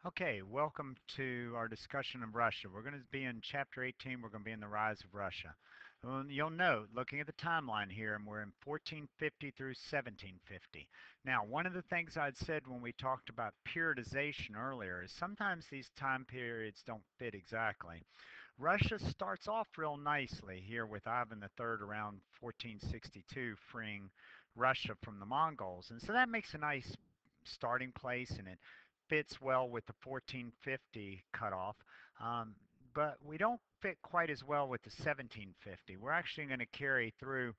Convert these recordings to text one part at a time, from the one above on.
Okay, welcome to our discussion of Russia. We're going to be in chapter 18. We're going to be in the rise of Russia. You'll note, looking at the timeline here, and we're in 1450 through 1750. Now, one of the things I'd said when we talked about periodization earlier is sometimes these time periods don't fit exactly. Russia starts off real nicely here with Ivan III around 1462 freeing Russia from the Mongols. And so that makes a nice starting place, and it fits well with the 1450 cutoff. But we don't fit quite as well with the 1750. We're actually going to carry through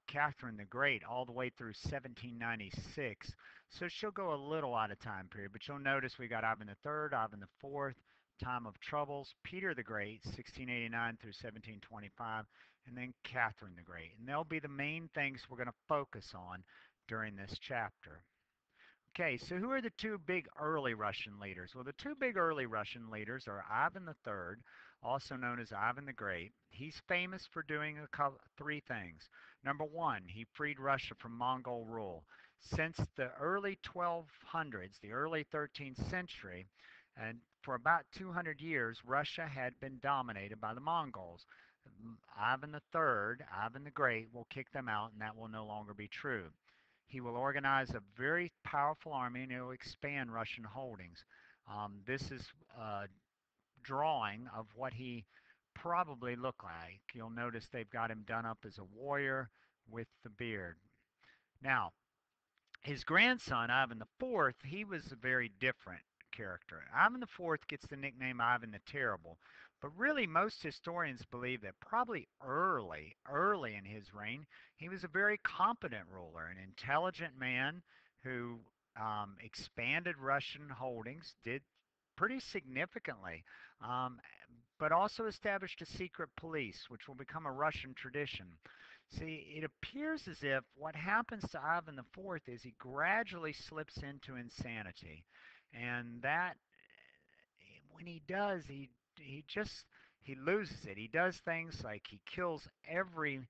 Catherine the Great all the way through 1796. So she'll go a little out of time period, but you'll notice we got Ivan III, Ivan IV, time of troubles, Peter the Great, 1689 through 1725, and then Catherine the Great. And they'll be the main things we're going to focus on during this chapter. Okay, so who are the two big early Russian leaders? Well, the two big early Russian leaders are Ivan III, also known as Ivan the Great. He's famous for doing three things. Number one, he freed Russia from Mongol rule. Since the early 1200s, the early 13th century, and for about 200 years, Russia had been dominated by the Mongols. Ivan III, Ivan the Great, will kick them out, and that will no longer be true. He will organize a very powerful army and he will expand Russian holdings. This is a drawing of what he probably looked like. You'll notice they've got him done up as a warrior with the beard. Now, his grandson, Ivan the Fourth, he was a very different character. Ivan the Fourth gets the nickname Ivan the Terrible, but really most historians believe that probably early in his reign, he was a very competent ruler, an intelligent man who expanded Russian holdings, did pretty significantly, um, but also established a secret police, which will become a Russian tradition. See, it appears as if what happens to Ivan the Fourth is he gradually slips into insanity, and that when he does, he loses it. He does things like he kills every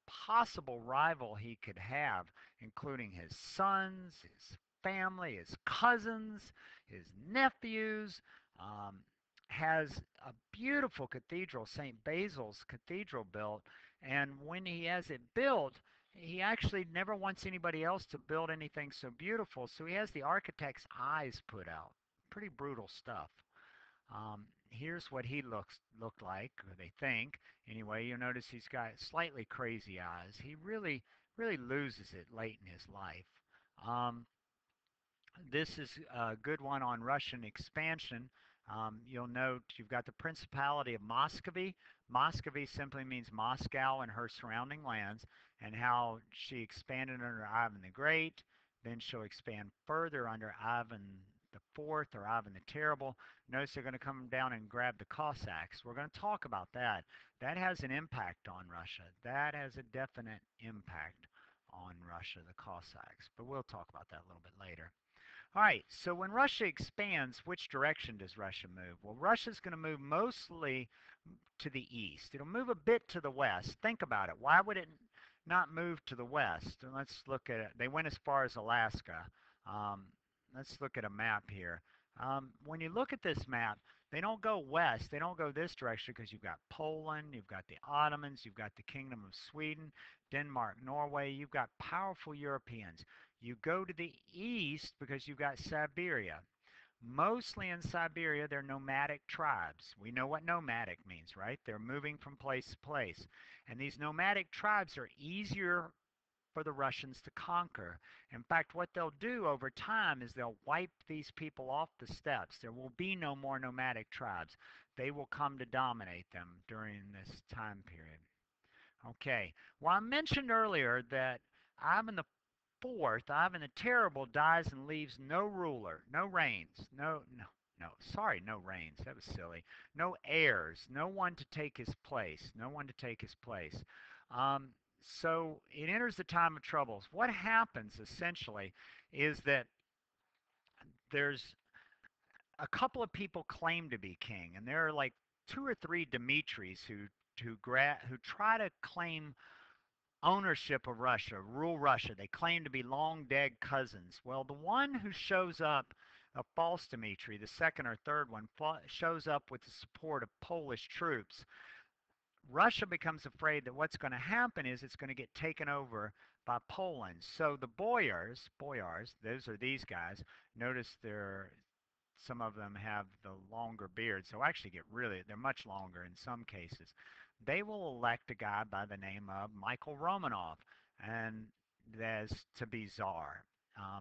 possible rival he could have, including his sons, his family, his cousins, his nephews. Um, has a beautiful cathedral, St. Basil's Cathedral, built, and when he has it built, he actually never wants anybody else to build anything so beautiful, so he has the architect's eyes put out. Pretty brutal stuff. Here's what he looked like, or they think. Anyway, you'll notice he's got slightly crazy eyes. He really loses it late in his life. Um, this is a good one on Russian expansion. You'll note you've got the Principality of Muscovy. Muscovy simply means Moscow and her surrounding lands, and how she expanded under Ivan the Great. Then she'll expand further under Ivan the Fourth or Ivan the Terrible. Notice they're going to come down and grab the Cossacks. We're going to talk about that. That has an impact on Russia. That has a definite impact on Russia, the Cossacks. But we'll talk about that a little bit later. All right, so when Russia expands, which direction does Russia move? Well, Russia's going to move mostly to the east. It'll move a bit to the west. Think about it. Why would it not move to the west? And let's look at it. They went as far as Alaska. Um, let's look at a map here. When you look at this map, they don't go west. They don't go this direction because you've got Poland, you've got the Ottomans, you've got the Kingdom of Sweden, Denmark, Norway. You've got powerful Europeans. You go to the east because you've got Siberia. Mostly in Siberia, they're nomadic tribes. We know what nomadic means, right? They're moving from place to place. And these nomadic tribes are easier for the Russians to conquer. In fact, what they'll do over time is they'll wipe these people off the steppes. There will be no more nomadic tribes. They will come to dominate them during this time period. Okay. Well, I mentioned earlier that Ivan the Fourth, Ivan the Terrible, dies and leaves no ruler, no reigns, sorry, no reigns. That was silly. No heirs, no one to take his place, no one to take his place. So it enters the time of troubles. What happens essentially is that there's a couple of people claim to be king, and there are like two or three Dimitris who try to claim ownership of Russia, rule Russia. They claim to be long dead cousins. Well, the one who shows up A false Dmitri, the second or third one, shows up with the support of Polish troops. Russia becomes afraid that what's going to happen is it's going to get taken over by Poland. So the boyars, those are these guys. Notice some of them have the longer beard, so actually they're much longer in some cases. They will elect a guy by the name of Michael Romanov, and as to be czar.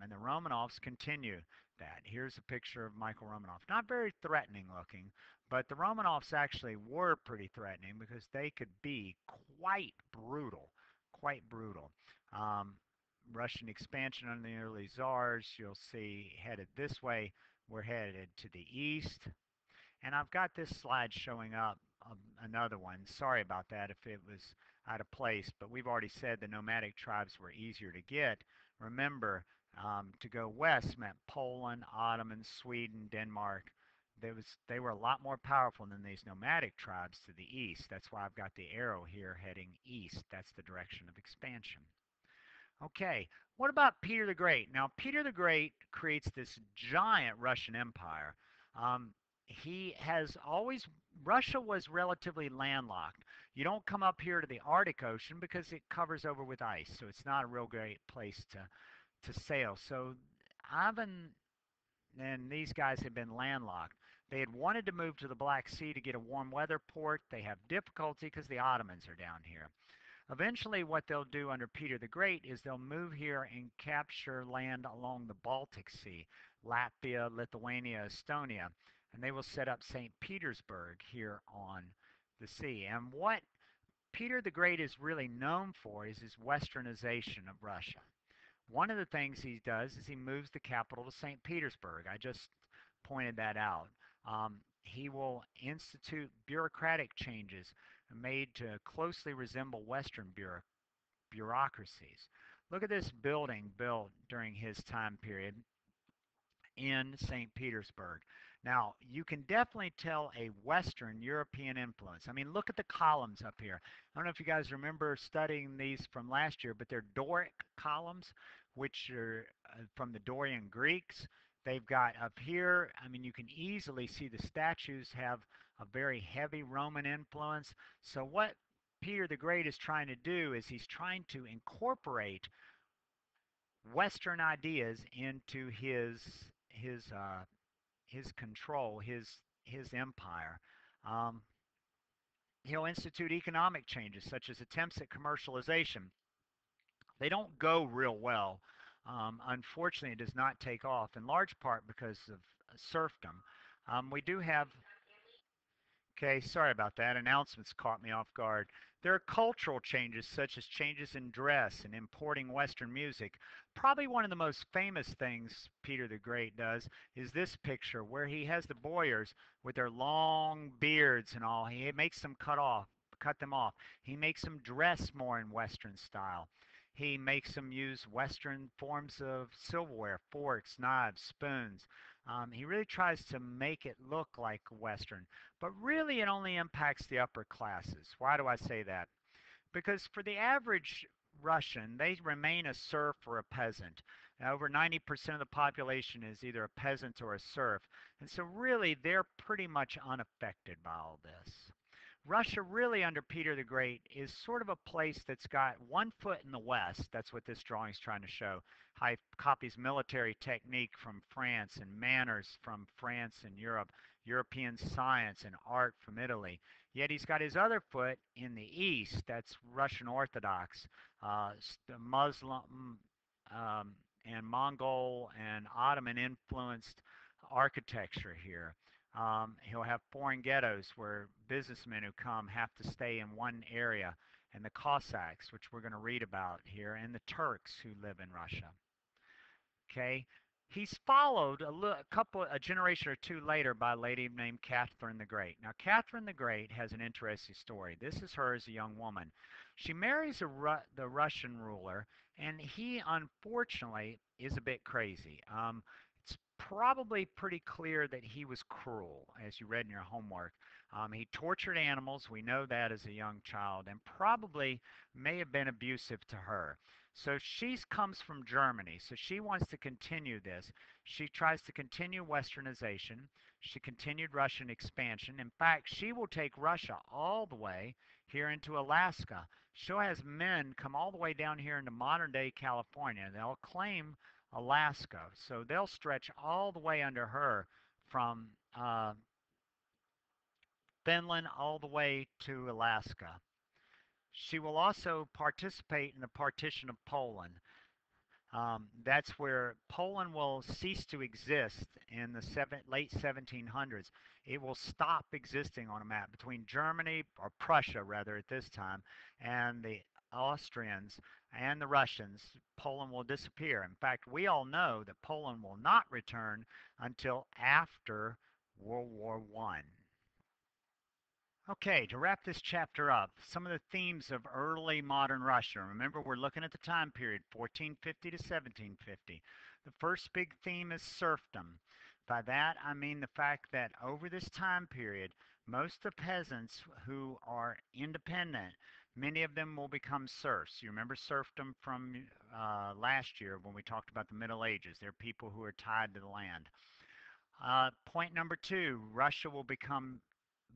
And the Romanovs continue that. Here's a picture of Michael Romanov. Not very threatening looking, but the Romanovs actually were pretty threatening because they could be quite brutal, quite brutal. Um, Russian expansion under the early czars, you'll see headed this way. We're headed to the east. And I've got this slide showing up, another one. Sorry about that if it was out of place, but we've already said the nomadic tribes were easier to get. Remember, to go west meant Poland, Ottoman, Sweden, Denmark. They were a lot more powerful than these nomadic tribes to the east. That's why I've got the arrow here heading east. That's the direction of expansion. Okay, what about Peter the Great? Now, Peter the Great creates this giant Russian empire. He has always, Russia was relatively landlocked. You don't come up here to the Arctic Ocean because it covers over with ice, so it's not a real great place to sail. So Ivan and these guys had been landlocked. They had wanted to move to the Black Sea to get a warm weather port. They have difficulty because the Ottomans are down here. Eventually, what they'll do under Peter the Great is they'll move here and capture land along the Baltic Sea, Latvia, Lithuania, Estonia, and they will set up St. Petersburg here on the sea. And what Peter the Great is really known for is his westernization of Russia. One of the things he does is he moves the capital to St. Petersburg. I just pointed that out. He will institute bureaucratic changes made to closely resemble Western bureaucracies. Look at this building built during his time period in St. Petersburg. Now, you can definitely tell a Western European influence. I mean, look at the columns up here. I don't know if you guys remember studying these from last year, but they're Doric columns, which are from the Dorian Greeks. They've got up here, I mean, you can easily see the statues have a very heavy Roman influence. So what Peter the Great is trying to do is he's trying to incorporate Western ideas into his control, his empire. Um, he'll institute economic changes such as attempts at commercialization. They don't go real well. Unfortunately, it does not take off in large part because of serfdom. We do have Okay, sorry about that. Announcements caught me off guard. There are cultural changes, such as changes in dress and importing Western music. Probably one of the most famous things Peter the Great does is this picture where he has the boyars with their long beards and all. He makes them cut them off. He makes them dress more in Western style. He makes them use Western forms of silverware, forks, knives, spoons. He really tries to make it look like Western. But really, it only impacts the upper classes. Why do I say that? Because for the average Russian, they remain a serf or a peasant. Now, over 90% of the population is either a peasant or a serf. And so really, they're pretty much unaffected by all this. Russia really under Peter the Great is sort of a place that's got one foot in the West. That's what this drawing is trying to show. How he copies military technique from France and manners from France and Europe, European science and art from Italy. Yet he's got his other foot in the East. That's Russian Orthodox, Muslim, and Mongol and Ottoman influenced architecture here. He'll have foreign ghettos where businessmen who come have to stay in one area, and the Cossacks, which we're going to read about here, and the Turks who live in Russia. Okay, he's followed a generation or two later by a lady named Catherine the Great. Now, Catherine the Great has an interesting story. This is her as a young woman. She marries the Russian ruler, and he unfortunately is a bit crazy. It's probably pretty clear that he was cruel, as you read in your homework. He tortured animals. We know that as a young child, and probably may have been abusive to her. So she comes from Germany. So she wants to continue this. She tries to continue westernization. She continued Russian expansion. In fact, she will take Russia all the way here into Alaska. She has men come all the way down here into modern day California. They'll claim Alaska. So they'll stretch all the way under her from Finland all the way to Alaska. She will also participate in the partition of Poland. That's where Poland will cease to exist in the late 1700s. It will stop existing on a map between Germany, or Prussia rather at this time, and the Austrians and the Russians. Poland will disappear. In fact, we all know that Poland will not return until after World War I. Okay, to wrap this chapter up, some of the themes of early modern Russia. Remember, we're looking at the time period 1450 to 1750. The first big theme is serfdom. By that, I mean the fact that over this time period, most of the peasants who are independent, many of them will become serfs. You remember serfdom from last year when we talked about the Middle Ages. They're people who are tied to the land. Point number two, Russia will become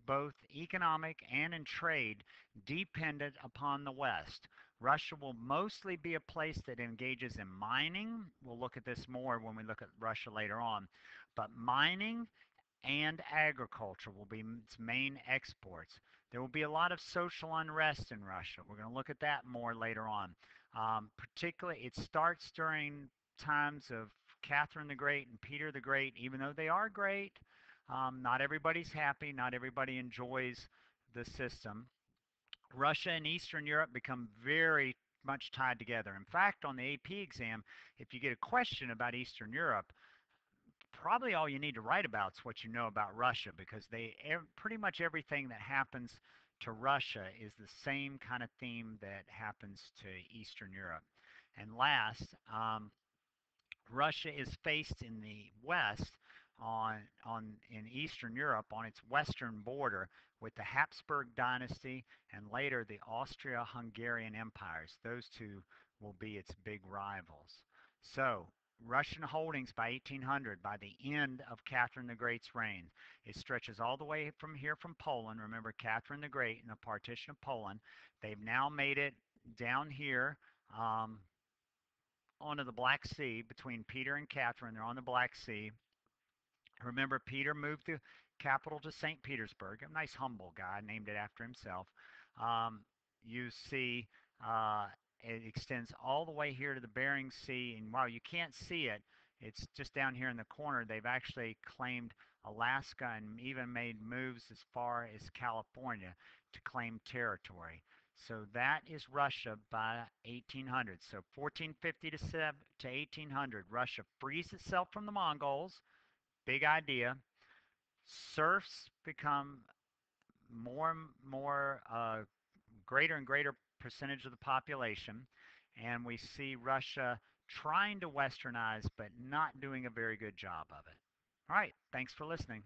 both economic and in trade dependent upon the West. Russia will mostly be a place that engages in mining. We'll look at this more when we look at Russia later on. But mining and agriculture will be its main exports. There will be a lot of social unrest in Russia. We're going to look at that more later on. Particularly, it starts during times of Catherine the Great and Peter the Great, even though they are great. Not everybody's happy. Not everybody enjoys the system. Russia and Eastern Europe become very much tied together. In fact, on the AP exam, if you get a question about Eastern Europe, probably all you need to write about is what you know about Russia, because pretty much everything that happens to Russia is the same kind of theme that happens to Eastern Europe. And last, Russia is faced in the west in Eastern Europe on its western border with the Habsburg dynasty and later the Austria-Hungarian empires. Those two will be its big rivals. So Russian holdings by 1800, by the end of Catherine the Great's reign. It stretches all the way from here from Poland. Remember Catherine the Great and the partition of Poland. They've now made it down here onto the Black Sea between Peter and Catherine. They're on the Black Sea. Remember, Peter moved the capital to St. Petersburg, a nice humble guy, named it after himself. Um, you see it extends all the way here to the Bering Sea, and while you can't see it, it's just down here in the corner. They've actually claimed Alaska and even made moves as far as California to claim territory. So that is Russia by 1800. So 1450 to 1800, Russia frees itself from the Mongols. Big idea. Serfs become more and more greater and greater percentage of the population, and we see Russia trying to westernize but not doing a very good job of it. All right, thanks for listening.